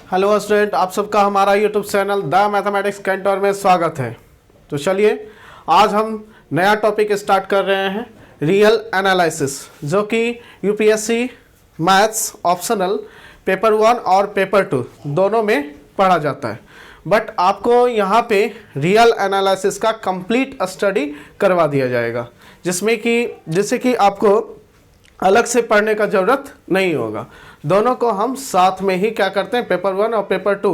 Hello student, आप सबका हमारा YouTube channel the mathematics Centaur में स्वागत है। तो चलिए आज हम नया टॉपिक स्टार्ट कर रहे हैं, रियल एनालिसिस, जो कि यूपीएससी मैथ्स ऑप्शनल पेपर 1 और पेपर 2 दोनों में पढ़ा जाता है। बट आपको यहाँ पे रियल एनालिसिस का कंप्लीट स्टडी करवा दिया जाएगा, जिससे कि आपको अलग से पढ़ने का ज़रूरत नहीं होगा। दोनों को हम साथ में ही क्या करते हैं, पेपर 1 और पेपर 2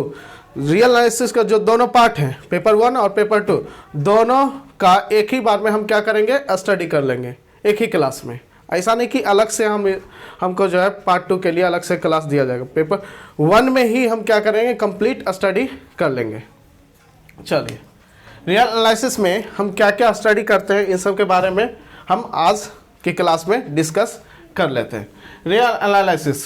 रियल एनालिसिस का जो दोनों पार्ट हैं, पेपर 1 और पेपर 2 दोनों का एक ही बार में हम क्या करेंगे, स्टडी कर लेंगे एक ही क्लास में। ऐसा नहीं कि अलग से हमको जो है पार्ट 2 के लिए अलग से क्लास दिया जाएगा। पेपर 1 में ही हम क्या करेंगे, कंप्लीट स्टडी कर लेंगे। चलिए, रियल एनालिसिस में हम क्या क्या स्टडी करते हैं, इन सब के बारे में हम आज की क्लास में डिस्कस कर लेते हैं। रियल एनालिसिस,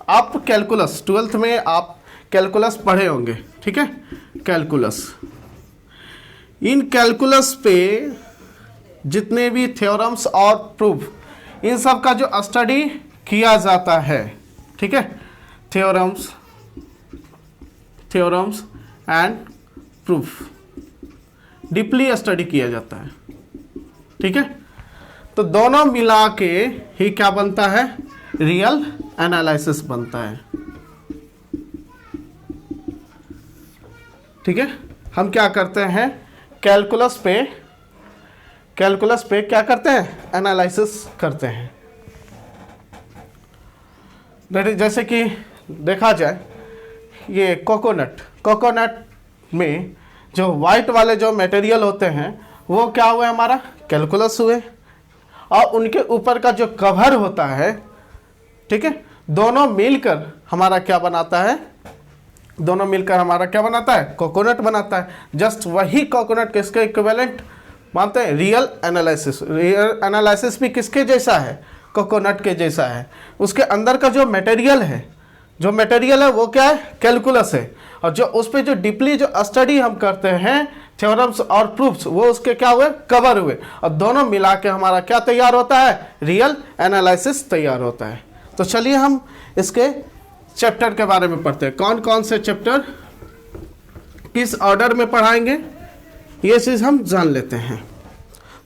आप कैलकुलस 12th में आप कैलकुलस पढ़े होंगे, ठीक है। कैलकुलस, इन कैलकुलस पे जितने भी थ्योरम्स और प्रूफ, इन सब का जो स्टडी किया जाता है, ठीक है। Theorems and proof deeply study किया जाता है, ठीक है। तो दोनों मिला के ही क्या बनता है, रियल एनालिसिस बनता है, ठीक है। हम क्या करते हैं, कैलकुलस पे क्या करते हैं, एनालिसिस करते हैं। जैसे कि देखा जाए, ये कोकोनट में जो वाइट वाले जो मटेरियल होते हैं वो क्या हुए, हमारा कैलकुलस हुए। और उनके ऊपर का जो कवर होता है, ठीक है, दोनों मिलकर हमारा क्या बनाता है, कोकोनट बनाता है। जस्ट वही कोकोनट किसके इक्विवेलेंट मानते हैं, रियल एनालिसिस भी किसके जैसा है, कोकोनट के जैसा है। उसके अंदर का जो मटेरियल है वो क्या है, कैलकुलस है। और जो उस पर जो डीपली जो स्टडी हम करते हैं, थ्योरम्स और प्रूफ्स, वो उसके क्या हुए, कवर हुए। और दोनों मिला के हमारा क्या तैयार होता है, रियल एनालिसिस तैयार होता है। तो चलिए हम इसके चैप्टर के बारे में पढ़ते हैं। कौन कौन से चैप्टर किस ऑर्डर में पढ़ाएंगे, ये चीज़ हम जान लेते हैं।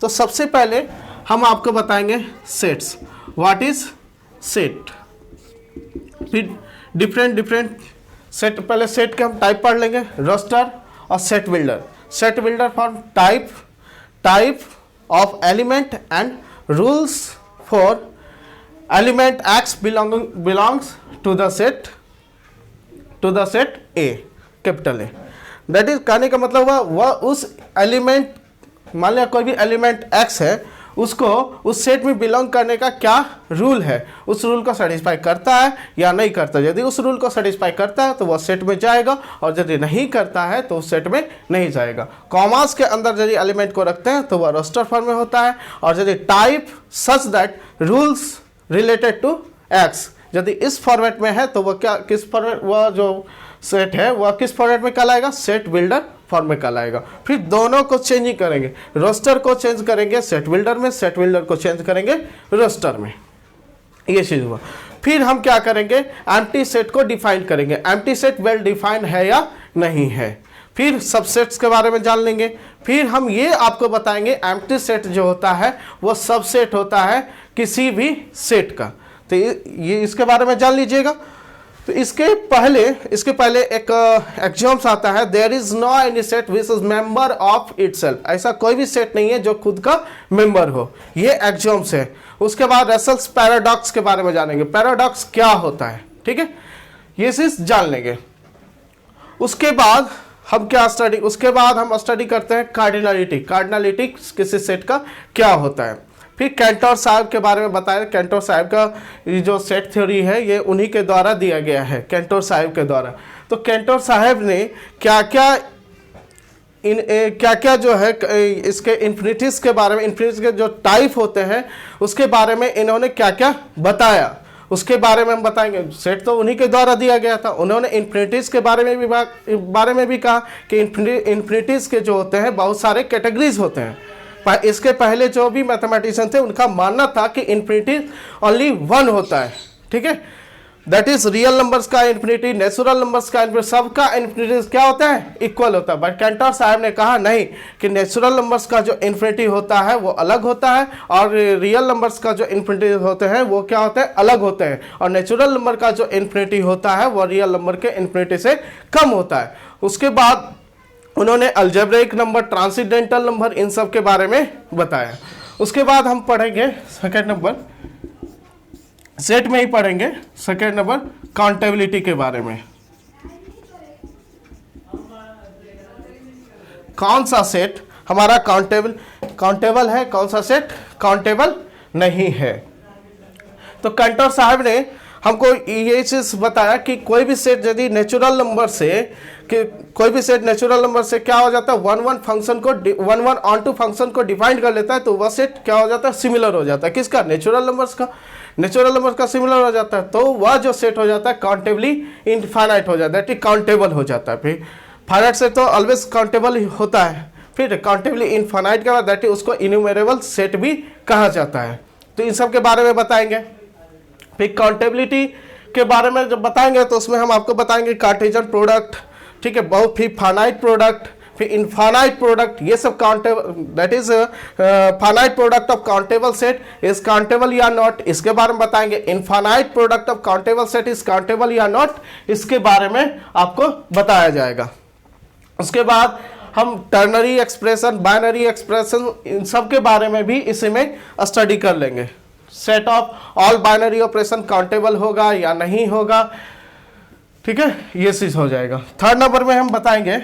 तो सबसे पहले हम आपको बताएंगे सेट्स। व्हाट इज सेट, फिर डिफरेंट सेट। पहले सेट के हम टाइप पढ़ लेंगे, रोस्टर और set builder. Set builder for type of element and rules for element x belongs to the set A, capital A. That is, कहने का मतलब हुआ वह उस एलिमेंट, मान लिया कोई भी एलिमेंट एक्स है, उसको उस सेट में बिलोंग करने का क्या रूल है, उस रूल को सेटिस्फाई करता है या नहीं करता। यदि उस रूल को सेटिस्फाई करता है तो वह सेट में जाएगा, और यदि नहीं करता है तो उस सेट में नहीं जाएगा। कॉमास के अंदर यदि एलिमेंट को रखते हैं तो वह रोस्टर फॉर्म में होता है। और यदि type such that rules related to X, यदि इस फॉर्मेट में है तो वह क्या, किस फॉर्मेट, वह जो सेट है वह किस फॉर्मेट में कहलाएगा, सेट बिल्डर फॉर्म में कहलाएगा। फिर दोनों को चेंज ही करेंगे, रोस्टर को चेंज करेंगे सेट बिल्डर में, सेट बिल्डर को चेंज करेंगे रोस्टर में। ये चीज हुआ। फिर हम क्या करेंगे, एम्प्टी सेट को डिफाइन करेंगे, एम्प्टी सेट वेल डिफाइंड है या नहीं है। फिर सबसेट्स के बारे में जान लेंगे। फिर हम ये आपको बताएंगे, एम्प्टी सेट जो होता है वो सबसेट होता है किसी भी सेट का। तो ये इसके बारे में जान लीजिएगा। तो इसके पहले एक एक्सियोम्स आता है, there is no any set which is member of itself. ऐसा कोई भी सेट नहीं है जो खुद का मेंबर हो, ये एक्सियोम्स है। उसके बाद रसेल्स पैराडॉक्स के बारे में जानेंगे, पैराडॉक्स क्या होता है, ठीक है, ये चीज जान लेंगे। उसके बाद हम स्टडी करते हैं कार्डिनलिटी किसी सेट का क्या होता है। फिर कैंटोर साहब के बारे में बताया, कैंटोर साहब का ये जो सेट थ्योरी है ये उन्हीं के द्वारा दिया गया है, कैंटोर साहब के द्वारा। तो कैंटोर साहब ने क्या क्या जो है इसके इन्फिनिटीज के बारे में, इन्फिनिटीज के जो टाइप होते हैं उसके बारे में इन्होंने क्या क्या बताया, उसके बारे में हम बताएंगे। सेट तो उन्हीं के द्वारा दिया गया था। उन्होंने इन्फिनिटीज के बारे में भी कहा कि इन्फिनिटीज के जो होते हैं बहुत सारे कैटेगरीज होते हैं। इसके पहले जो भी मैथमेटिशियन थे उनका मानना था कि इन्फिनिटी ओनली वन होता है, ठीक है। दैट इज रियल नंबर्स का इन्फिनिटी, नेचुरल नंबर्स का इन्फिनिटी, सबका इन्फिनिटी क्या होता है, इक्वल होता है। बट कैंटर साहब ने कहा नहीं, कि नेचुरल नंबर्स का जो इन्फिनिटी होता है वो अलग होता है, और रियल नंबर्स का जो इन्फिनिटी होते हैं वो क्या होते हैं, अलग होते हैं। और नेचुरल नंबर का जो इन्फिनिटी होता है वो रियल नंबर के इन्फिनिटी से कम होता है। उसके बाद उन्होंने अलजेब्रिक नंबर, ट्रांसेंडेंटल नंबर, इन सब के बारे में बताया। उसके बाद हम पढ़ेंगे सेकेंड नंबर, सेट में ही पढ़ेंगे सेकेंड नंबर, काउंटेबिलिटी के बारे में। कौन सा सेट हमारा काउंटेबल है, कौन सा सेट काउंटेबल नहीं है। तो कैंटर साहब ने हमको ये चीज बताया कि कोई भी सेट यदि नेचुरल नंबर से, कि कोई भी सेट नेचुरल नंबर से क्या हो जाता है, वन फंक्शन को, वन ऑन टू फंक्शन को डिफाइन कर लेता है, तो वह सेट क्या हो जाता है, सिमिलर हो जाता है। किसका, नेचुरल नंबर्स का, नेचुरल नंबर का सिमिलर हो जाता है, तो वह जो सेट हो जाता है काउंटेबली इनफाइनाइट हो जाता है, काउंटेबल हो जाता है। फिर फाइनाइट से तो ऑलवेज काउंटेबल होता है, फिर काउंटेबली इनफाइनाइट के बाद दैट इज उसको इन्यूमरेबल सेट भी कहा जाता है। तो इन सब के बारे में बताएंगे। फिर काउंटेबिलिटी के बारे में जब बताएंगे तो उसमें हम आपको बताएंगे कार्टेशियन प्रोडक्ट, ठीक है, बहुत, फिर फाइनाइट प्रोडक्ट, फिर इनफाइनाइट प्रोडक्ट, ये सब countable, that is finite product of countable set is countable या नॉट, इसके बारे में बताएंगे। Infinite product of countable set is countable या नॉट, इसके बारे में आपको बताया जाएगा। उसके बाद हम टर्नरी एक्सप्रेशन, बाइनरी एक्सप्रेशन, इन सब के बारे में भी इसी में स्टडी कर लेंगे। Set of all binary operation countable होगा या नहीं होगा, ठीक है, ये चीज हो जाएगा। थर्ड नंबर में हम बताएंगे,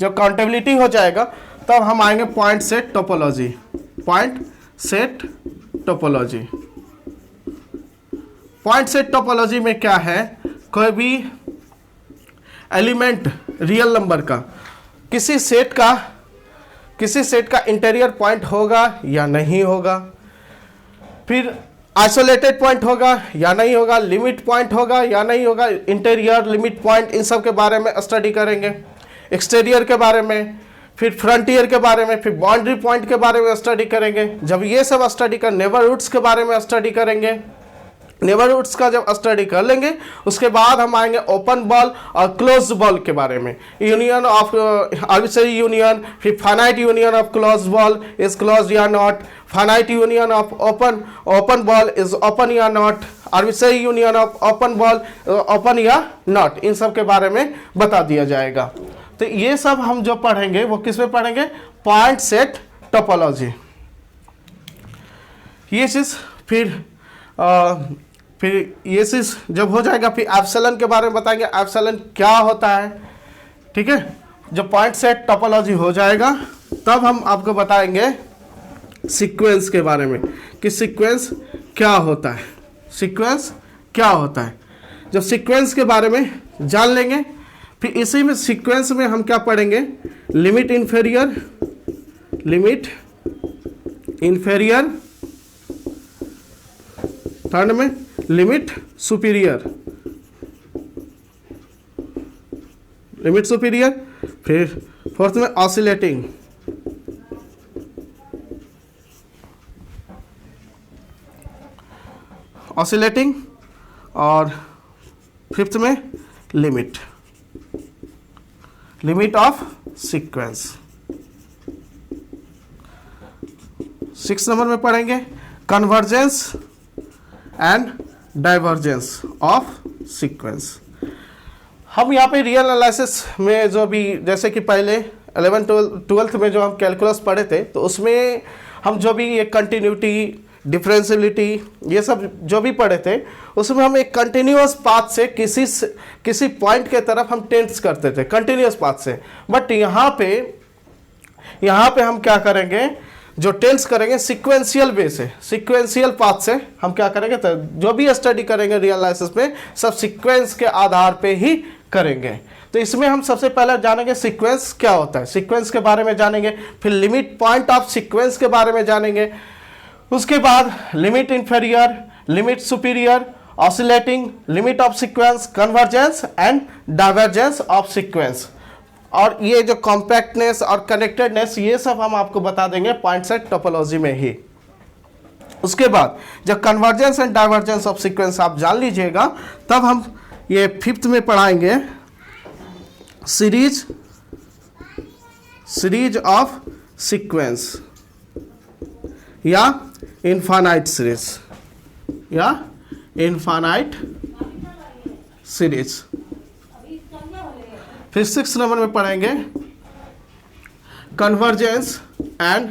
जब काउंटेबिलिटी हो जाएगा तब हम आएंगे point set topology. Point set topology, point set topology में क्या है, कोई भी एलिमेंट रियल नंबर का किसी सेट का इंटीरियर पॉइंट होगा या नहीं होगा, फिर आइसोलेटेड पॉइंट होगा या नहीं होगा, लिमिट पॉइंट होगा या नहीं होगा, इंटीरियर, लिमिट पॉइंट, इन सब के बारे में स्टडी करेंगे। एक्सटीरियर के बारे में, फिर फ्रंटियर के बारे में, फिर बाउंड्री पॉइंट के बारे में स्टडी करेंगे। जब ये सब स्टडी कर, नेबरहुड्स के बारे में स्टडी करेंगे। नेबरहुड्स का जब स्टडी कर लेंगे उसके बाद हम आएंगे ओपन बॉल और क्लोज बॉल के बारे में। यूनियन ऑफ आर्बिट्रेरी यूनियन, फिर finite union of close ball is close या not, finite union of open ball is open या not, arbitrary union of open ball open या नॉट, इन सब के बारे में बता दिया जाएगा। तो ये सब हम जो पढ़ेंगे वो किस में पढ़ेंगे, पॉइंट सेट टोपोलॉजी। ये चीज फिर ये चीज जब हो जाएगा, फिर एप्सिलॉन के बारे में बताएंगे, एप्सिलॉन क्या होता है, ठीक है। जब पॉइंट सेट टोपोलॉजी हो जाएगा तब हम आपको बताएंगे सीक्वेंस के बारे में, कि सीक्वेंस क्या होता है, सीक्वेंस क्या होता है। जब सीक्वेंस के बारे में जान लेंगे, फिर इसी में सीक्वेंस में हम क्या पढ़ेंगे, लिमिट इंफेरियर, थर्ड में लिमिट सुपीरियर, फिर फोर्थ में ऑसिलेटिंग, और फिफ्थ में लिमिट ऑफ सीक्वेंस। 6 नंबर में पढ़ेंगे convergence and divergence of sequence. हम यहाँ पे रियल एनालिसिस में जो भी, जैसे कि पहले 11th 12th में जो हम कैलकुलस पढ़े थे, तो उसमें हम जो भी ये कंटिन्यूटी, डिफरेंशियलिटी, ये सब जो भी पढ़े थे, उसमें हम एक कंटिन्यूअस पाथ से किसी पॉइंट के तरफ हम टेंस करते थे, कंटिन्यूअस पाथ से। बट यहाँ पे हम क्या करेंगे, जो टेंस करेंगे सीक्वेंशियल वे से, सीक्वेंशियल पाथ से हम क्या करेंगे, तो जो भी स्टडी करेंगे रियल एनालिसिस में सब सीक्वेंस के आधार पे ही करेंगे। तो इसमें हम सबसे पहले जानेंगे सीक्वेंस क्या होता है, सीक्वेंस के बारे में जानेंगे, फिर लिमिट पॉइंट ऑफ सीक्वेंस के बारे में जानेंगे, उसके बाद limit inferior, limit superior, oscillating, limit of sequence, convergence and divergence of sequence, और ये जो कॉम्पैक्टनेस और कनेक्टेडनेस, ये सब हम आपको बता देंगे पॉइंट सेट टोपोलॉजी में ही। उसके बाद जब convergence and divergence of sequence आप जान लीजिएगा, तब हम ये 5th में पढ़ाएंगे सीरीज ऑफ सीक्वेंस या इनफाइनाइट सीरीज फिर 6 नंबर में पढ़ेंगे convergence and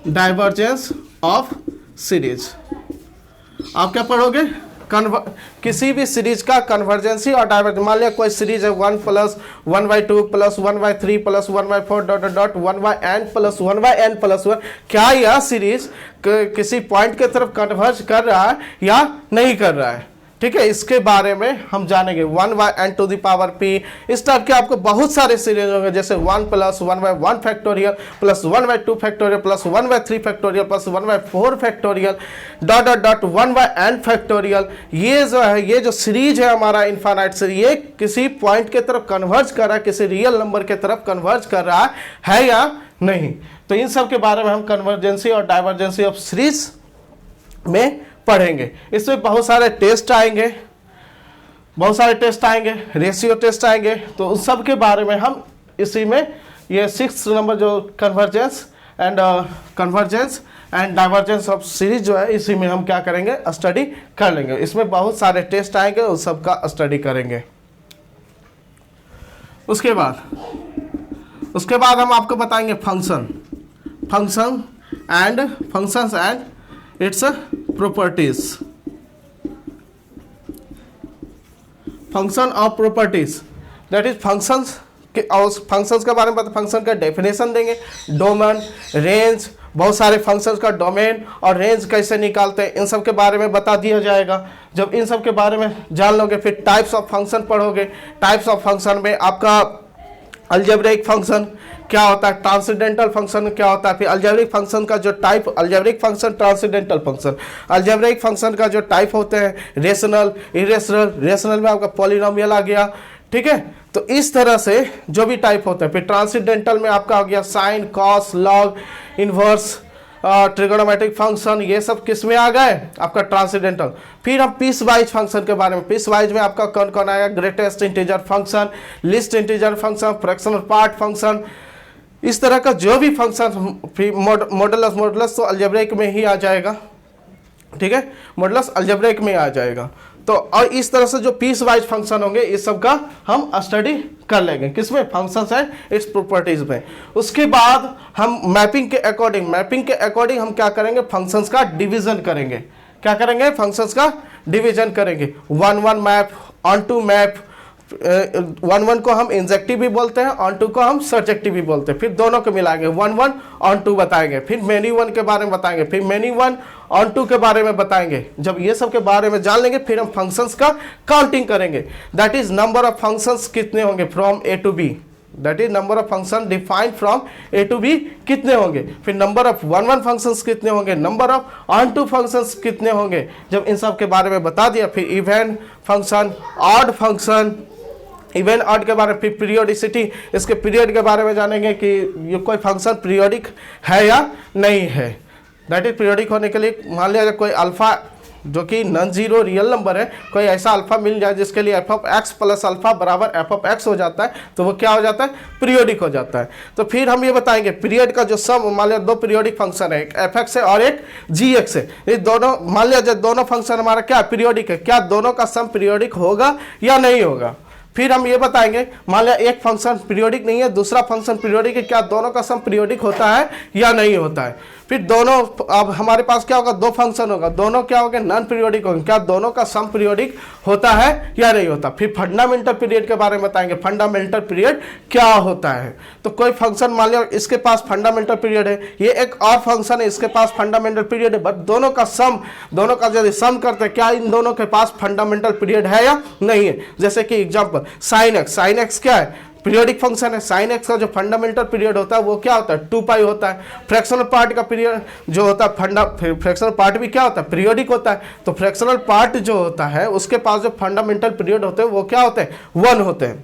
divergence of series. आप क्या पढ़ोगे? किसी भी सीरीज का कन्वर्जेंसी और डाइवर्जेंस। मान लिया कोई सीरीज है 1 + 1/2 + 1/3 + 1/4 ... 1/n + 1/n + 1। क्या यह सीरीज किसी पॉइंट की तरफ कन्वर्ज कर रहा है या नहीं कर रहा है? ठीक है, इसके बारे में हम जानेंगे। 1/n⁴ इस टाइप के आपको बहुत सारे सीरीज होंगे, जैसे 1 + 1/1 factorial + 1/2 factorial + 1/3 factorial + 1/4 factorial ... 1/n factorial. ये जो है, ये जो सीरीज है हमारा इनफाइनाइट सीरीज, ये किसी पॉइंट के तरफ कन्वर्ज कर रहा है, किसी रियल नंबर के तरफ कन्वर्ज कर रहा है या नहीं। तो इन सब के बारे में हम कन्वर्जेंसी और डाइवर्जेंसी ऑफ सीरीज में पढ़ेंगे। इसमें बहुत सारे टेस्ट आएंगे, रेशियो टेस्ट आएंगे, तो उस सब के बारे में हम इसी में ये 6th नंबर जो convergence and divergence of series जो है, इसी में हम क्या करेंगे? स्टडी कर लेंगे। इसमें बहुत सारे टेस्ट आएंगे, उस सब का स्टडी करेंगे। उसके बाद हम आपको बताएंगे functions and its properties. Function और प्रॉपर्टीज, दैट इज फंक्शंस के बारे में फंक्शन का डेफिनेशन देंगे, डोमेन, रेंज, बहुत सारे फंक्शंस का डोमेन और रेंज कैसे निकालते हैं, इन सब के बारे में बता दिया जाएगा। जब इन सब के बारे में जान लोगे, फिर टाइप्स ऑफ फंक्शन पढ़ोगे। टाइप्स ऑफ फंक्शन में आपका अलजेब्रिक फंक्शन क्या होता है, ट्रांसेंडेंटल फंक्शन क्या होता है, फिर अलजेब्रिक फंक्शन का जो type, algebraic function, transcendental function. Algebraic function का जो टाइप होते हैं, रेशनल, इरेशनल। रेशनल में आपका पॉलिनोमियल आ गया, ठीक है। तो इस तरह से जो भी टाइप होता है। फिर ट्रांसेंडेंटल में आपका आ गया sine, cos, log, inverse, trigonometric function, ये सब किस में आ गए? आपका ट्रांसेंडेंटल। फिर हम पीस वाइज फंक्शन के बारे में, पीस वाइज में आपका कौन कौन आएगा? Greatest integer function, least integer function, fractional part function, इस तरह का जो भी फंक्शन। मॉडुलस तो अलजेब्रिक में ही आ जाएगा, ठीक है, मॉडुलस अलजेब्रिक में आ जाएगा। तो और इस तरह से जो पीस वाइज फंक्शन होंगे, इस सब का हम स्टडी कर लेंगे। किसमें? फंक्शंस एंड इट्स प्रॉपर्टीज में। उसके बाद हम मैपिंग के अकॉर्डिंग हम क्या करेंगे? फंक्शंस का डिवीजन करेंगे। क्या करेंगे? फंक्शंस का डिवीजन करेंगे। 1-1 मैप, ऑन-टू मैप। 1-1 को हम इंजेक्टिव भी बोलते हैं, ऑन-टू को हम सर्जेक्टिव भी बोलते हैं। फिर दोनों को मिलाएंगे, 1-1 ऑन-टू बताएंगे, फिर मेनी 1 के बारे में बताएंगे, फिर मेनी 1 ऑन-टू के बारे में बताएंगे। जब ये सब के बारे में जान लेंगे, फिर हम फंक्शंस का काउंटिंग करेंगे। That is number of functions कितने होंगे from A to B, that is number of function defined from A to B कितने होंगे। फिर नंबर ऑफ 1-1 फंक्शंस कितने होंगे, नंबर ऑफ ऑन-टू फंक्शंस कितने होंगे। जब इन सब के बारे में बता दिया, फिर even function, odd function, even odd के बारे में, फिर पीरियोडिसिटी, इसके पीरियड के बारे में जानेंगे कि ये कोई फंक्शन पीरियोडिक है या नहीं है। दैट इज पीरियोडिक होने के लिए मान लिया कोई अल्फा जो कि नॉन जीरो रियल नंबर है, कोई ऐसा अल्फा मिल जाए जिसके लिए f(x + अल्फा = f(x) हो जाता है, तो वो क्या हो जाता है? पीरियोडिक हो जाता है। तो फिर हम ये बताएंगे पीरियड का जो सम, मान लिया 2 पीरियोडिक फंक्शन है, एक f(x) है और एक g(x) है। ये दोनों, मान लिया जब दोनों फंक्शन हमारा क्या पीरियोडिक है, क्या दोनों का सम पीरियोडिक होगा या नहीं होगा। फिर हम ये बताएंगे, मान लिया एक फंक्शन पीरियोडिक नहीं है, दूसरा फंक्शन पीरियोडिक है, क्या दोनों का सम पीरियोडिक होता है या नहीं होता है। फिर दोनों, अब हमारे पास क्या होगा? 2 फंक्शन होगा, दोनों क्या होंगे? नॉन पीरियोडिक होंगे, क्या दोनों का सम पीरियोडिक होता है या नहीं होता। फिर फंडामेंटल पीरियड के बारे में बताएंगे, फंडामेंटल पीरियड क्या होता है। तो कोई फंक्शन मान लिया इसके पास फंडामेंटल पीरियड है, ये एक और फंक्शन है इसके पास फंडामेंटल पीरियड है, बट दोनों का यदि सम करते हैं, क्या इन दोनों के पास फंडामेंटल पीरियड है या नहीं है। जैसे कि एग्जाम्पल साइन एक्स क्या है? पीरियोडिक फंक्शन है। साइन एक्स का जो फंडामेंटल पीरियड होता है वो क्या होता है? 2π होता है। फ्रैक्शनल पार्ट का पीरियड जो होता है, फ्रैक्शनल पार्ट भी क्या होता है? पीरियोडिक होता है। तो फ्रैक्शनल पार्ट जो होता है उसके पास जो फंडामेंटल पीरियड होते हैं वो क्या होते हैं? 1 होते हैं।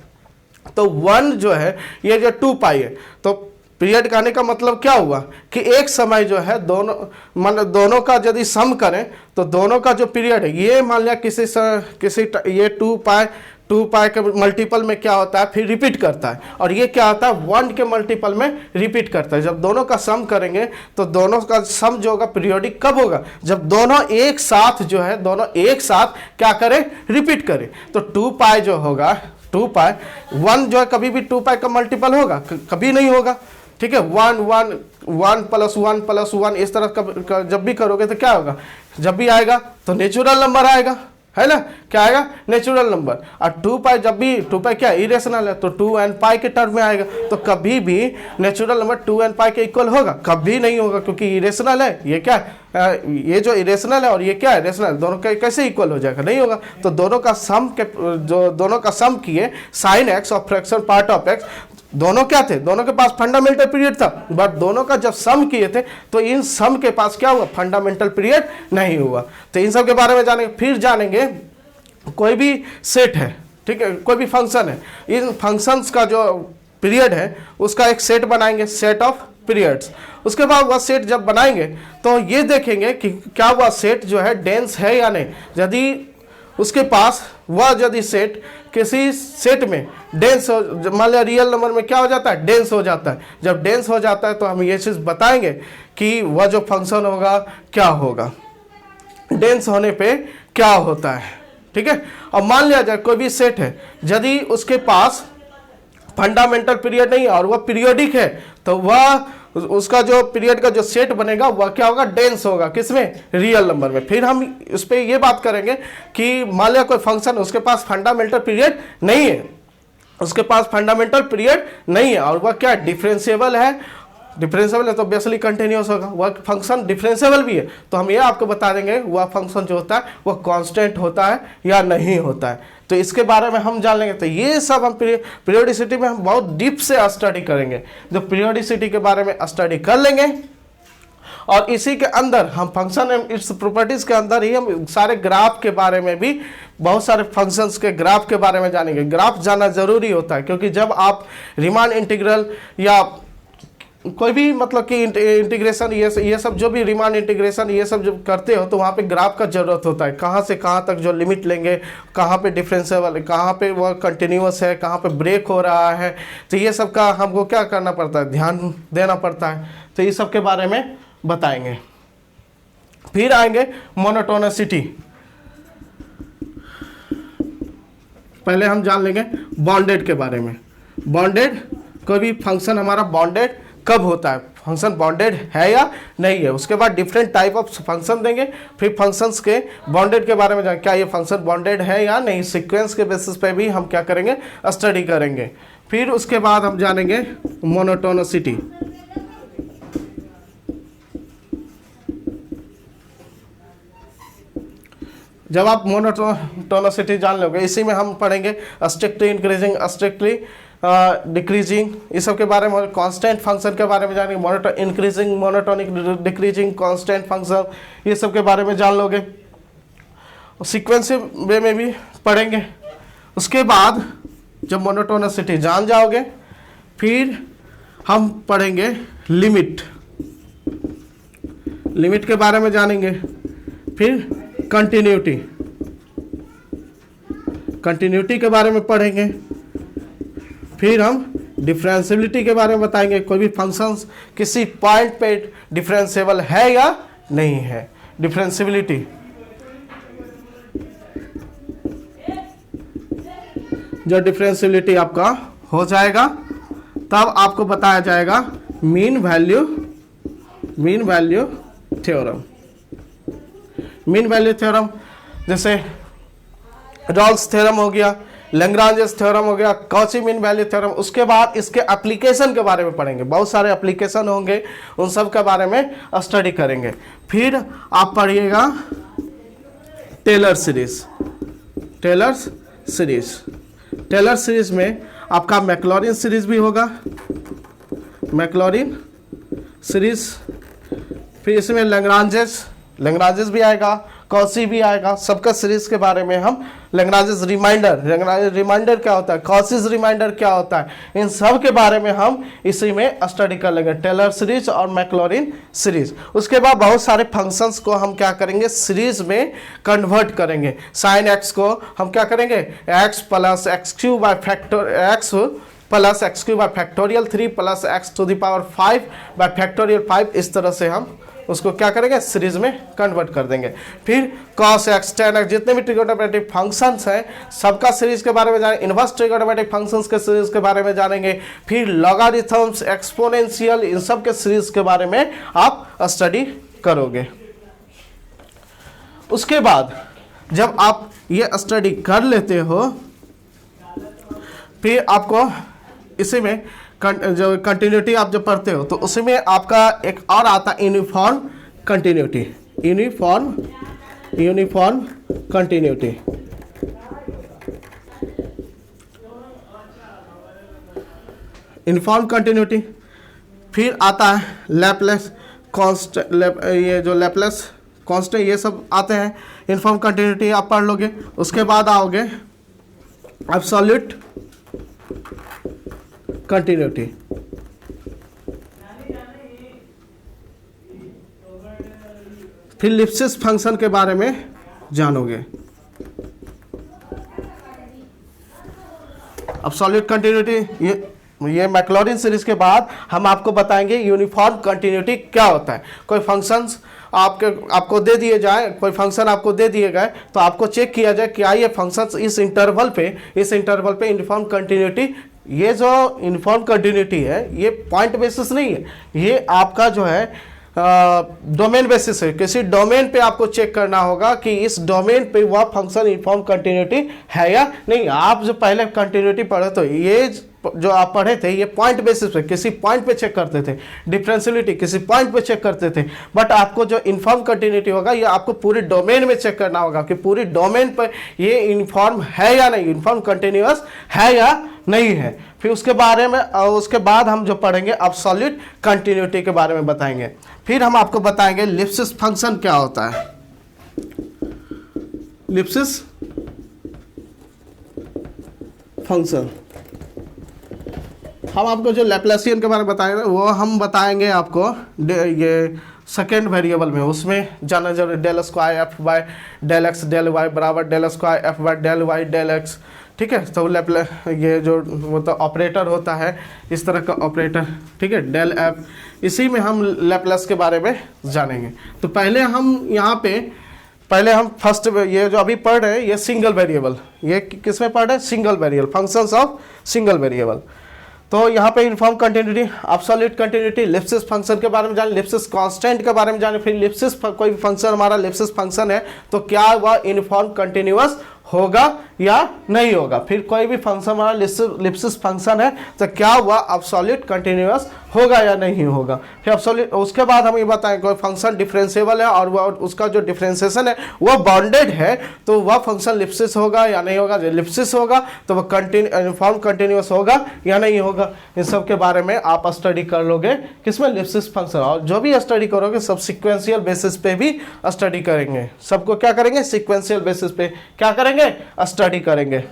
तो 1 जो है, ये जो 2π है, तो पीरियड कहने का मतलब क्या हुआ कि एक समय जो है दोनों का यदि सम करें तो दोनों का जो पीरियड है, ये मान लिया ये 2 पाई के मल्टीपल में क्या होता है फिर रिपीट करता है, और ये क्या होता है 1 के मल्टीपल में रिपीट करता है। जब दोनों का सम करेंगे तो दोनों का सम जो होगा पीरियोडिक कब होगा, जब दोनों एक साथ क्या करें, रिपीट करें। तो 2 पाई जो होगा 2 पाई 1 जो है कभी भी 2 पाई का मल्टीपल होगा, कभी नहीं होगा, ठीक है। 1 प्लस 1 प्लस 1 इस तरह जब भी करोगे तो क्या होगा, जब भी आएगा तो नेचुरल नंबर आएगा, है ना, क्या आएगा, नेचुरल नंबर। और 2 पाई जब भी 2 पाई क्या इरेशनल है तो 2n पाई के टर्म में आएगा, तो कभी भी नेचुरल नंबर 2n पाई के इक्वल होगा, कभी नहीं होगा, क्योंकि इरेशनल है। ये क्या ये जो इरेशनल है और ये क्या है रेशनल, दोनों का कैसे इक्वल हो जाएगा, नहीं होगा। तो दोनों का सम किए साइन एक्स और फ्रैक्शन पार्ट ऑफ एक्स, दोनों क्या थे, दोनों के पास फंडामेंटल पीरियड था, बट दोनों का जब सम किए थे तो इन सम के पास क्या हुआ, फंडामेंटल पीरियड नहीं हुआ। तो इन सब के बारे में जानेंगे। फिर जानेंगे कोई भी सेट है, ठीक है, कोई भी फंक्शन है, इन फंक्शंस का जो पीरियड है उसका एक सेट बनाएंगे, सेट ऑफ पीरियड्स। उसके बाद वह सेट जब बनाएंगे तो ये देखेंगे कि क्या वह सेट जो है डेंस है या नहीं। यदि उसके पास वह यदि सेट किसी सेट में डेंस हो, मान लिया रियल नंबर में क्या हो जाता है, डेंस हो जाता है। जब डेंस हो जाता है तो हम ये चीज़ बताएंगे कि वह जो फंक्शन होगा क्या होगा, डेंस होने पे क्या होता है, ठीक है। अब मान लिया जाए कोई भी सेट है, यदि उसके पास फंडामेंटल पीरियड नहीं है और वह पीरियोडिक है, तो वह उसका जो पीरियड का जो सेट बनेगा वह क्या होगा, डेंस होगा, किसमें, रियल नंबर में। फिर हम उस पर ये बात करेंगे कि मान लिया कोई फंक्शन उसके पास फंडामेंटल पीरियड नहीं है, उसके पास फंडामेंटल पीरियड नहीं है और वह क्या डिफरेंशिएबल है, डिफरेंशिएबल है तो बेसिकली कंटिन्यूस होगा। वह फंक्शन डिफरेंशिएबल भी है तो हम ये आपको बता देंगे वह फंक्शन जो होता है वह कांस्टेंट होता है या नहीं होता है। तो इसके बारे में हम जान लेंगे। तो ये सब हम पीरियोडिसिटी में हम बहुत डीप से स्टडी करेंगे, जो पीरियोडिसिटी के बारे में स्टडी कर लेंगे और इसी के अंदर हम फंक्शन एंड इट्स प्रॉपर्टीज के अंदर ही हम सारे ग्राफ के बारे में भी, बहुत सारे फंक्शंस के ग्राफ के बारे में जानेंगे। ग्राफ जानना जरूरी होता है क्योंकि जब आप रीमान इंटीग्रल या कोई भी मतलब कि इंटीग्रेशन ये सब जो भी रीमान इंटीग्रेशन ये सब जब करते हो तो वहाँ पे ग्राफ का ज़रूरत होता है, कहाँ से कहाँ तक जो लिमिट लेंगे, कहाँ पे डिफरेंशिएबल है, कहाँ पे वो कंटिन्यूअस है, कहाँ पे ब्रेक हो रहा है। तो ये सब का हमको क्या करना पड़ता है, ध्यान देना पड़ता है। तो ये सब के बारे में बताएंगे। फिर आएंगे मोनोटोनिसिटी। पहले हम जान लेंगे बॉन्डेड के बारे में। बॉन्डेड, कोई भी फंक्शन हमारा बॉन्डेड कब होता है, फंक्शन बॉन्डेड है या नहीं है। उसके बाद डिफरेंट टाइप ऑफ फंक्शन देंगे, फिर फंक्शंस के बॉन्डेड के बारे में जानेंगे, क्या ये फंक्शन बॉन्डेड है या नहीं। सीक्वेंस के बेसिस पे भी हम क्या करेंगे, स्टडी करेंगे। फिर उसके बाद हम जानेंगे मोनोटोनिसिटी। जब आप मोनोटोनिसिटी जान लोगे, इसी में हम पढ़ेंगे स्ट्रिक्टली इंक्रीजिंग, स्ट्रिक्टली डिक्रीजिंग, इस सब के बारे में। कांस्टेंट फंक्शन के बारे में जानेंगे, increasing, monotonic, decreasing, constant function, ये सब के बारे में जान लोगे। सीक्वेंसिव वे में भी पढ़ेंगे। उसके बाद जब मोनोटोनिसिटी जान जाओगे फिर हम पढ़ेंगे लिमिट। लिमिट के बारे में जानेंगे। फिर कंटिन्यूटी, कंटिन्यूटी के बारे में पढ़ेंगे। फिर हम डिफरेंशियबिलिटी के बारे में बताएंगे, कोई भी फंक्शंस किसी पॉइंट पे डिफरेंशिएबल है या नहीं है, डिफरेंशियबिलिटी। जब डिफरेंशियबिलिटी आपका हो जाएगा तब आपको बताया जाएगा mean value theorem. Mean value theorem जैसे रॉल्स थ्योरम हो गया, लैग्रांजेस थ्योरम हो गया, कॉची मीन वैल्यू थ्योरम। उसके बाद इसके एप्लीकेशन के बारे में पढ़ेंगे, बहुत सारे एप्लीकेशन होंगे, उन सब के बारे में स्टडी करेंगे। फिर आप पढ़िएगा टेलर सीरीज। टेलर सीरीज में आपका मैक्लॉरिन सीरीज भी होगा, मैक्लॉरिन सीरीज। फिर इसमें लैग्रांजेस भी आएगा, कॉची भी आएगा, सबका सीरीज के बारे में हम लैग्रांज रिमाइंडर क्या होता है, कॉचीज रिमाइंडर क्या होता है, इन सब के बारे में हम इसी में स्टडी कर लेंगे, टेलर सीरीज और मैक्लॉरिन सीरीज। उसके बाद बहुत सारे फंक्शंस को हम क्या करेंगे, सीरीज में कन्वर्ट करेंगे। साइन एक्स को हम क्या करेंगे, X plus X cube by factor X plus X cube by factorial 3 plus X to the power 5 by factorial 5, इस तरह से हम उसको क्या करेंगे, सीरीज में कन्वर्ट कर देंगे। फिर cos x tan x जितने भी ट्रिगोनोमेट्रिक फंक्शंस हैं सबका सीरीज के बारे में जानेंगे, इनवर्स ट्रिगोनोमेट्रिक फंक्शंस के सीरीज के बारे में जानेंगे, फिर लॉगरिथम्स, एक्सपोनेंशियल, इन सब के सीरीज के बारे में आप स्टडी करोगे। उसके बाद जब आप ये स्टडी कर लेते हो फिर आपको इसी में जो कंटिन्यूटी आप जब पढ़ते हो तो उसमें आपका एक और आता है uniform continuity, uniform continuity. Uniform continuity, फिर आता है लैपलेस कांस्टेंट, ये जो लैपलेस कांस्टेंट ये सब आते हैं। यूनिफॉर्म कंटिन्यूटी आप पढ़ लोगे। उसके बाद आओगे एब्सोल्यूट कंटिन्यूटी, फिर लिप्सिस फंक्शन के बारे में जानोगे। एब्सोल्यूट कंटिन्यूटी, ये मैक्लॉरिन सीरीज के बाद हम आपको बताएंगे यूनिफॉर्म कंटिन्यूटी क्या होता है। कोई फंक्शंस आपको दे दिए जाए, कोई फंक्शन आपको दे दिए गए तो आपको चेक किया जाए क्या ये फंक्शंस इस इंटरवल पे यूनिफॉर्म कंटिन्यूटी, ये जो यूनिफॉर्म कंटिन्यूटी है ये पॉइंट बेसिस नहीं है, ये आपका जो है डोमेन बेसिस है। किसी डोमेन पे आपको चेक करना होगा कि इस डोमेन पे वह फंक्शन यूनिफॉर्म कंटिन्यूटी है या नहीं। आप जो पहले कंटिन्यूटी पढ़े तो ये जो आप पढ़े थे ये पॉइंट बेसिस पे किसी पॉइंट पे चेक करते थे, डिफरेंशियलिटी किसी पॉइंट पे चेक करते थे, बट आपको जो यूनिफॉर्म कंटिन्यूटी होगा ये आपको पूरी डोमेन में चेक करना होगा कि पूरी डोमेन पर ये यूनिफॉर्म है या नहीं, यूनिफॉर्म कंटिन्यूअस है या नहीं है। फिर उसके बारे में उसके बाद हम जो पढ़ेंगे एब्सोल्यूट कंटिन्यूटी के बारे में बताएंगे। फिर हम आपको बताएंगे लिप्सिस फंक्शन क्या होता है। लिप्सिस फंक्शन हम आपको जो लैप्लासियन के बारे में बताएंगे वो हम बताएंगे आपको ये सेकेंड वेरिएबल में, उसमें जाना जरूरी del square f by del x del y बराबर del square f by del Y del x, ठीक है। तो ये जो मतलब ऑपरेटर होता है इस तरह का ऑपरेटर, ठीक है, डेल एफ, इसी में हम लैप्लास के बारे में जानेंगे। तो पहले हम फर्स्ट ये जो अभी पढ़ रहे हैं ये सिंगल वेरिएबल, ये किस में पढ़ रहे हैं, single variable, functions of single variable. तो यहाँ पे uniform continuity, absolute continuity, Lipschitz function के बारे में जाने, लिप्सिस कांस्टेंट के बारे में जाने, फिर लिप्सिस कोई भी फंक्शन हमारा लिप्सिस फंक्शन है तो क्या वह यूनिफॉर्म कंटिन्यूअस होगा या नहीं होगा। फिर कोई भी फंक्शन हमारा लिप्सिस फंक्शन है तो क्या वह एब्सोल्यूट कंटिन्यूअस होगा या नहीं होगा। फिर एब्सोल्यूट, उसके बाद हम ये बताएंगे कोई फंक्शन डिफरेंशिएबल है और वह उसका जो डिफरेंशिएशन है वह बाउंडेड है तो वह फंक्शन लिप्सिस होगा या नहीं होगा। जो लिप्सिस होगा तो वह यूनिफॉर्म कंटिन्यूअस होगा या नहीं होगा। इन सब के बारे में आप स्टडी कर लोगे किसमें, लिप्सिस फंक्शन। और जो भी स्टडी करोगे सब सिक्वेंशियल बेसिस पे भी स्टडी करेंगे, सबको क्या करेंगे, सिक्वेंशियल बेसिस पे क्या करेंगे, स्टडी करेंगे।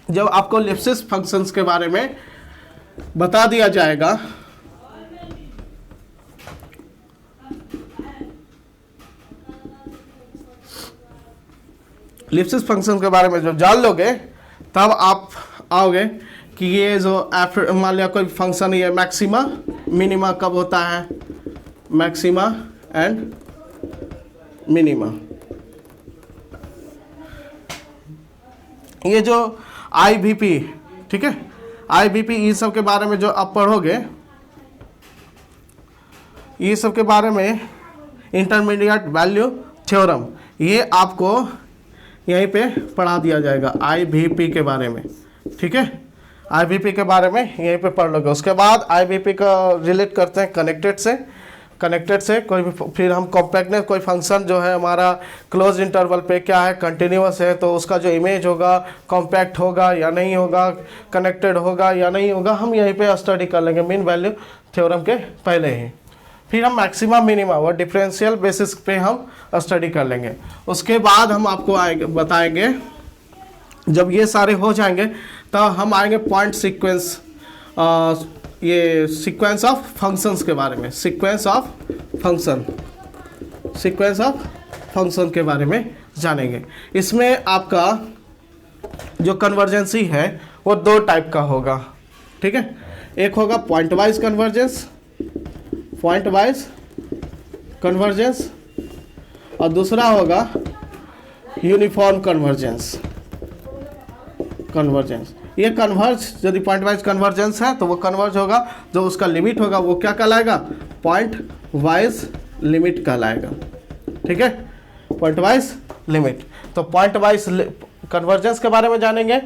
जब आपको लिप्सिस फंक्शंस के बारे में बता दिया जाएगा लिप्सिस फंक्शन के बारे में जब जान लोगे तब आप आओगे कि ये जो मान लिया कोई फंक्शन ये मैक्सिमा मिनिमा कब होता है, मैक्सिमा एंड मिनिमा। ये जो IVP, ठीक है, IVP ये सब के बारे में जो आप पढ़ोगे, ये सब के बारे में इंटरमीडिएट वैल्यू थ्योरम ये आपको यहीं पे पढ़ा दिया जाएगा IVP के बारे में, ठीक है। IVP के बारे में यहीं पे पढ़ लोगे। उसके बाद IVP का रिलेट करते हैं कनेक्टेड से कोई भी, फिर हम कॉम्पैक्टनेस, कोई फंक्शन जो है हमारा क्लोज इंटरवल पे क्या है, कंटिन्यूअस है तो उसका जो इमेज होगा कॉम्पैक्ट होगा या नहीं होगा, कनेक्टेड होगा या नहीं होगा, हम यहीं पे स्टडी कर लेंगे मीन वैल्यू थ्योरम के पहले ही। फिर हम मैक्सिमा मिनिमा वो डिफरेंशियल बेसिस पे हम स्टडी कर लेंगे। उसके बाद हम आपको बताएंगे, जब ये सारे हो जाएंगे तो हम आएंगे पॉइंट सीक्वेंस, ये सीक्वेंस ऑफ फंक्शंस के बारे में, सीक्वेंस ऑफ फंक्शन के बारे में जानेंगे। इसमें आपका जो कन्वर्जेंसी है वो दो टाइप का होगा, ठीक है। एक होगा पॉइंट वाइज कन्वर्जेंस और दूसरा होगा यूनिफॉर्म कन्वर्जेंस। ये कन्वर्ज यदि पॉइंट वाइज कन्वर्जेंस है तो वो कन्वर्ज होगा, जो उसका लिमिट होगा वो क्या कहलाएगा, पॉइंट वाइज लिमिट कहलाएगा, ठीक है, पॉइंट वाइज लिमिट। तो पॉइंट वाइज कन्वर्जेंस के बारे में जानेंगे,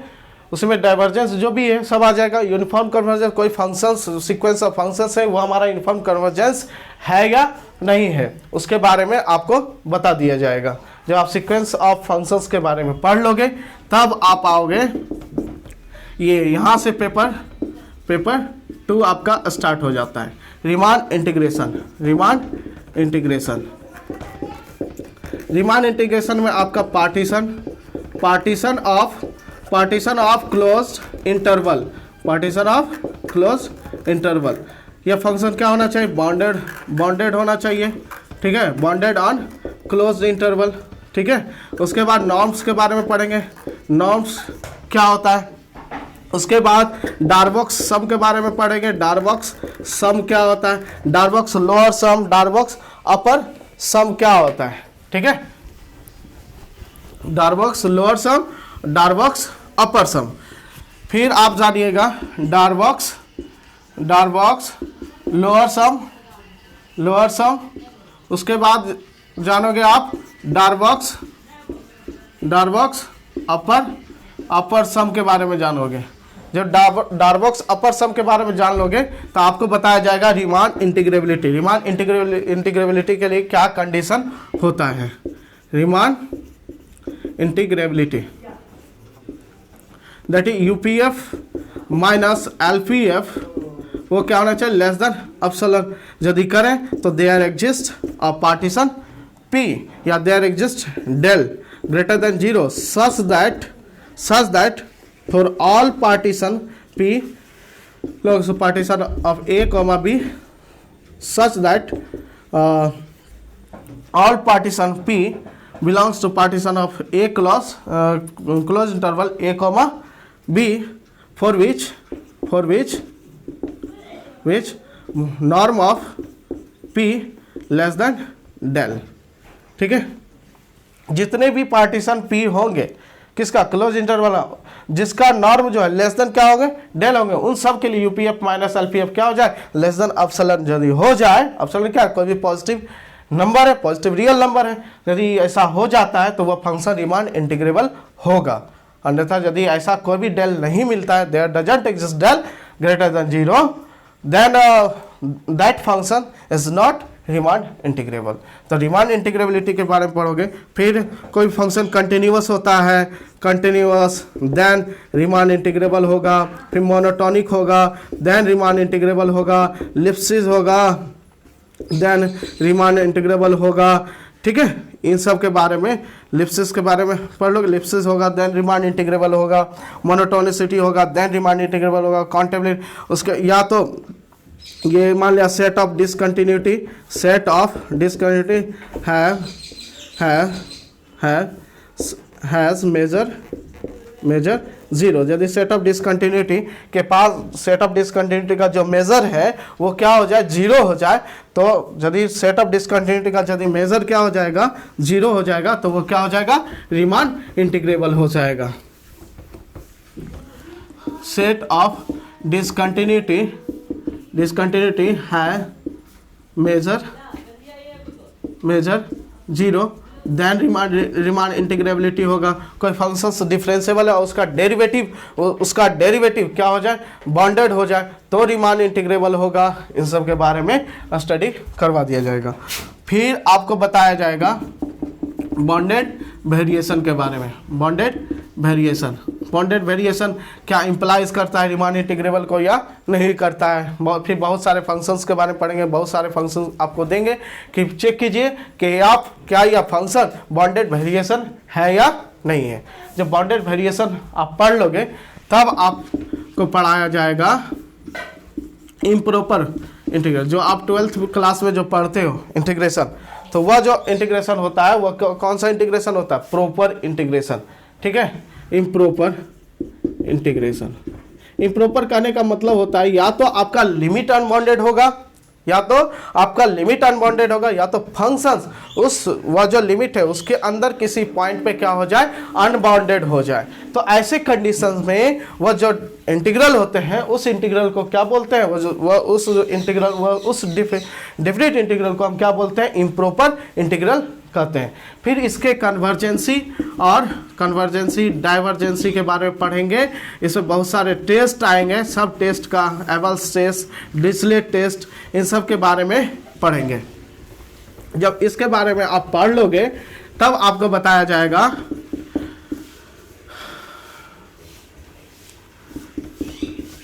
उसमें डाइवर्जेंस जो भी है सब आ जाएगा। यूनिफॉर्म कन्वर्जेंस, कोई फंक्शंस सीक्वेंस ऑफ फंक्शंस है वो हमारा यूनिफॉर्म कन्वर्जेंस है या नहीं है, उसके बारे में आपको बता दिया जाएगा। जब आप सीक्वेंस ऑफ फंक्शंस के बारे में पढ़ लोगे तब आप आओगे, ये यहाँ से पेपर 2 आपका स्टार्ट हो जाता है। रीमान इंटीग्रेशन में आपका पार्टीशन ऑफ क्लोज्ड इंटरवल। यह फंक्शन क्या होना चाहिए, बाउंडेड होना चाहिए, ठीक है, बाउंडेड ऑन क्लोज्ड इंटरवल, ठीक है। उसके बाद नॉर्म्स के बारे में पढ़ेंगे, नॉर्म्स क्या होता है। उसके बाद डार्बॉक्स सम के बारे में पढ़ेंगे, डार्बॉक्स सम क्या होता है, डार्बॉक्स लोअर सम, डार्बॉक्स अपर सम क्या होता है, ठीक है। डार्बॉक्स लोअर सम, डार्बॉक्स अपर सम। फिर आप जानिएगा डार्बॉक्स लोअर सम। उसके बाद जानोगे आप डार्बॉक्स अपर सम के बारे में जानोगे। जब डार्बॉक्स अपर सम के बारे में जान लोगे तो आपको बताया जाएगा रीमान इंटीग्रेबिलिटी के लिए क्या कंडीशन होता है। Riemann integrability that is UPF minus LPF, वो क्या होना चाहिए, लेस देन एप्सिलॉन। यदि करें तो there exist a partition P या there exist del greater than 0 such that for all partition P log partition of A comma B such that all partition P belongs to partition of A closed interval A comma B for which norm of P less than del, ठीक है। जितने भी partition P होंगे किसका, close interval, जिसका norm जो है less than क्या होंगे, डेल होंगे, उन सब के लिए यूपीएफ माइनस एलपीएफ क्या हो जाए, लेस देन एप्सिलॉन। यदि हो जाए, एप्सिलॉन क्या, कोई भी पॉजिटिव नंबर है, पॉजिटिव रियल नंबर है, यदि ऐसा हो जाता है तो वह फंक्शन रीमान इंटीग्रेबल होगा। अन्यथा यदि ऐसा कोई भी डेल नहीं मिलता है, there doesn't exist del greater than 0, then that function is not Riemann integrable. तो रीमान इंटीग्रेबिलिटी के बारे में पढ़ोगे। फिर कोई फंक्शन कंटिन्यूअस होता है, कंटिन्यूअस देन रीमान इंटीग्रेबल होगा। फिर मोनोटोनिक होगा देन रीमान इंटीग्रेबल होगा। लिप्सिस होगा देन रीमान इंटीग्रेबल होगा, ठीक है। इन सब के बारे में, लिप्सिस के बारे में पढ़ लो। लिप्सिस होगा देन रीमान इंटीग्रेबल होगा। मोनोटोनिसिटी होगा देन रीमान इंटीग्रेबल होगा। काउंटेबिलिटी, उसके या तो ये मान लिया set of discontinuity has measure 0। यदि सेट ऑफ डिसकंटिन्यूटी के पास सेट ऑफ डिसकंटिन्यूटी का जो मेजर है वो क्या हो जाए, 0 हो जाए, तो यदि सेट ऑफ डिसकंटिन्यूटी का यदि मेजर क्या हो जाएगा, 0 हो जाएगा, तो वो क्या हो जाएगा, रीमान इंटीग्रेबल हो जाएगा। सेट ऑफ डिसकंटिन्यूटी है मेजर 0 देन रीमान इंटीग्रेबिलिटी होगा। कोई फंक्शन डिफरेंशिएबल है और उसका डेरिवेटिव क्या हो जाए, बाउंडेड हो जाए, तो रीमान इंटीग्रेबल होगा। इन सब के बारे में स्टडी करवा दिया जाएगा। फिर आपको बताया जाएगा बाउंडेड वेरिएशन के बारे में। बाउंडेड वेरिएशन बाउंडेड वेरिएशन क्या इंप्लाइज करता है रीमान इंटीग्रेबल को या नहीं करता है। फिर बहुत सारे फंक्शंस के बारे में पढ़ेंगे, बहुत सारे फंक्शन आपको देंगे कि चेक कीजिए कि आप क्या यह फंक्शन बाउंडेड वेरिएशन है या नहीं है। जब बाउंडेड वेरिएशन आप पढ़ लोगे तब आपको पढ़ाया जाएगा इम्प्रॉपर इंटीग्रेशन। जो आप 12th क्लास में जो पढ़ते हो इंटीग्रेशन, तो वह जो इंटीग्रेशन होता है वह कौन सा इंटीग्रेशन होता है, प्रॉपर इंटीग्रेशन। ठीक है, इम्प्रॉपर इंटीग्रेशन। इम्प्रॉपर कहने का मतलब होता है या तो आपका लिमिट अनबाउंडेड होगा, या तो आपका लिमिट अनबाउंडेड होगा, या तो फंक्शंस उस वह जो लिमिट है उसके अंदर किसी पॉइंट पे क्या हो जाए, अनबाउंडेड हो जाए। तो ऐसे कंडीशंस में वह जो इंटीग्रल होते हैं उस इंटीग्रल को क्या बोलते हैं, वह उस इंटीग्रल वह उस डेफिनेट इंटीग्रल को हम क्या बोलते हैं, इम्प्रॉपर इंटीग्रल कहते हैं। फिर इसके कन्वर्जेंसी और कन्वर्जेंसी डाइवर्जेंसी के बारे में पढ़ेंगे। इसमें बहुत सारे टेस्ट आएंगे, सब टेस्ट का एबल्स टेस्ट, डिरिचलेट टेस्ट, इन सब के बारे में पढ़ेंगे। जब इसके बारे में आप पढ़ लोगे तब आपको बताया जाएगा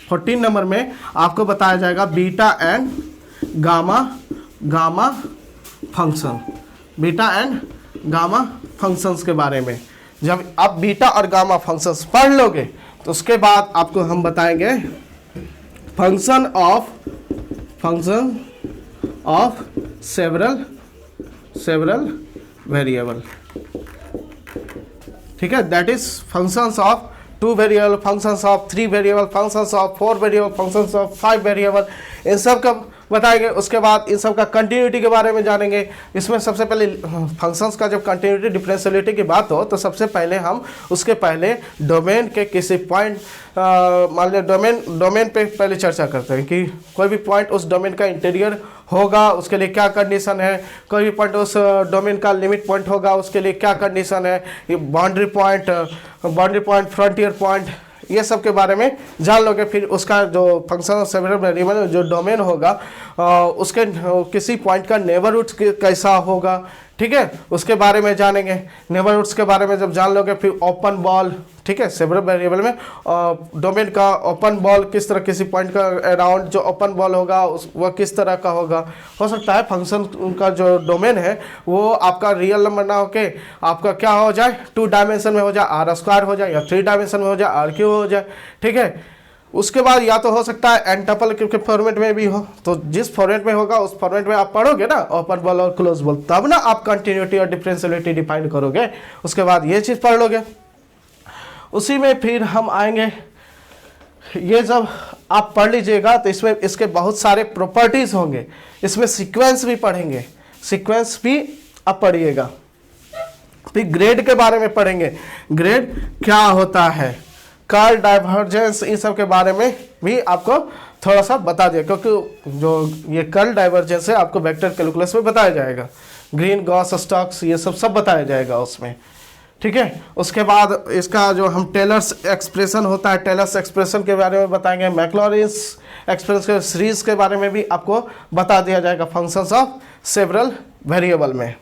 14 नंबर में आपको बताया जाएगा beta and gamma function, beta and gamma functions के बारे में। जब आप बीटा और गामा फंक्शंस पढ़ लोगे तो उसके बाद आपको हम बताएंगे फंक्शन ऑफ सेवरल वेरिएबल। ठीक है, that is functions of 2 variable, functions of 3 variable, functions of 4 variable, functions of 5 variable, इन सब का बताएंगे। उसके बाद इन सब का कंटिन्यूटी के बारे में जानेंगे। इसमें सबसे पहले फंक्शंस का जब कंटिन्यूटी डिफरेंशियलिटी की बात हो तो सबसे पहले हम उसके पहले डोमेन के किसी पॉइंट, मान लिया डोमेन पे पहले चर्चा करते हैं कि कोई भी पॉइंट उस डोमेन का इंटीरियर होगा, उसके लिए क्या कंडीशन है। कोई भी पॉइंट उस डोमेन का लिमिट पॉइंट होगा, उसके लिए क्या कंडीशन है। ये बाउंड्री पॉइंट, फ्रंटियर पॉइंट, ये सब के बारे में जान लोगे। फिर उसका जो फंक्शन ऑफ सेवरल वेरिएबल जो डोमेन होगा उसके किसी पॉइंट का नेबरहुड कैसा होगा, ठीक है, उसके बारे में जानेंगे। नेबरहुड्स के बारे में जब जान लोगे फिर ओपन बॉल, ठीक है, सेवरल वेरिएबल में डोमेन का ओपन बॉल किस तरह, किसी पॉइंट का अराउंड जो ओपन बॉल होगा वह किस तरह का होगा। हो सकता है फंक्शन का जो डोमेन है वो आपका रियल नंबर ना होके आपका क्या हो जाए, 2 डायमेंशन में हो जाए, r² हो जाए, या 3 डायमेंशन में हो जाए, r³ हो जाए। ठीक है, उसके बाद या तो हो सकता है एन टपल के फॉर्मेट में भी हो। तो जिस फॉर्मेट में होगा उस फॉर्मेट में आप पढ़ोगे ना ओपन बॉल और क्लोज बॉल, तब ना आप कंटिन्यूटी और डिफरेंशियलिटी डिफाइन करोगे। उसके बाद ये चीज़ पढ़ लोगे। उसी में फिर हम आएंगे, ये जब आप पढ़ लीजिएगा तो इसमें इसके बहुत सारे प्रॉपर्टीज होंगे। इसमें सीक्वेंस भी पढ़ेंगे, सीक्वेंस भी आप पढ़िएगा। फिर ग्रेड के बारे में पढ़ेंगे, ग्रेड क्या होता है, कर्ल, डाइवर्जेंस, इन सब के बारे में भी आपको थोड़ा सा बता दिया, क्योंकि जो ये कर्ल डाइवर्जेंस है आपको वेक्टर कैलकुलस में बताया जाएगा। ग्रीन, गॉस, स्टोक्स, ये सब बताया जाएगा उसमें। ठीक है, उसके बाद इसका जो हम टेलर्स एक्सप्रेशन होता है, टेलर्स एक्सप्रेशन के बारे में बताएंगे। मैक्लॉरिन्स एक्सप्रेशन के सीरीज के बारे में भी आपको बता दिया जाएगा फंक्शंस ऑफ सेवरल वेरिएबल में।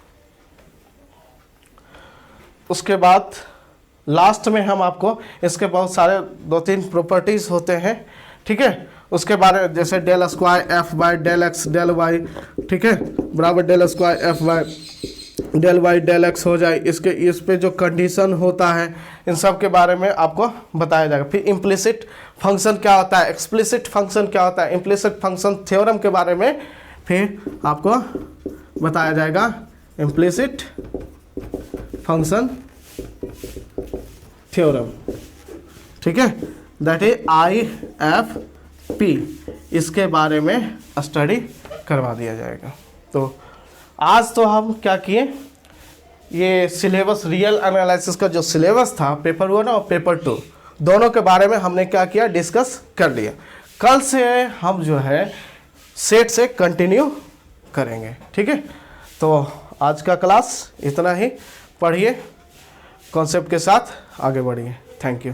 उसके बाद लास्ट में हम आपको इसके बहुत सारे 2-3 प्रॉपर्टीज होते हैं, ठीक है, उसके बारे में, जैसे del square F by del x del Y, ठीक है, बराबर del square F by del Y del X हो जाए। इसके इस पे जो कंडीशन होता है इन सब के बारे में आपको बताया जाएगा। फिर इम्प्लिसिट फंक्शन क्या होता है, एक्सप्लिसिट फंक्शन क्या होता है, इम्प्लिसिट फंक्शन थ्योरम के बारे में फिर आपको बताया जाएगा। इम्प्लिसिट फंक्शन थ्योरम, ठीक है, दैट इज IFP, इसके बारे में स्टडी करवा दिया जाएगा। तो आज तो हम क्या किए, ये सिलेबस, रियल एनालिसिस का जो सिलेबस था पेपर 1 और पेपर 2 दोनों के बारे में हमने क्या किया, डिस्कस कर लिया। कल से हम जो है सेट से कंटिन्यू करेंगे, ठीक है। तो आज का क्लास इतना ही, पढ़िए, कॉन्सेप्ट के साथ आगे बढ़िए। Thank you.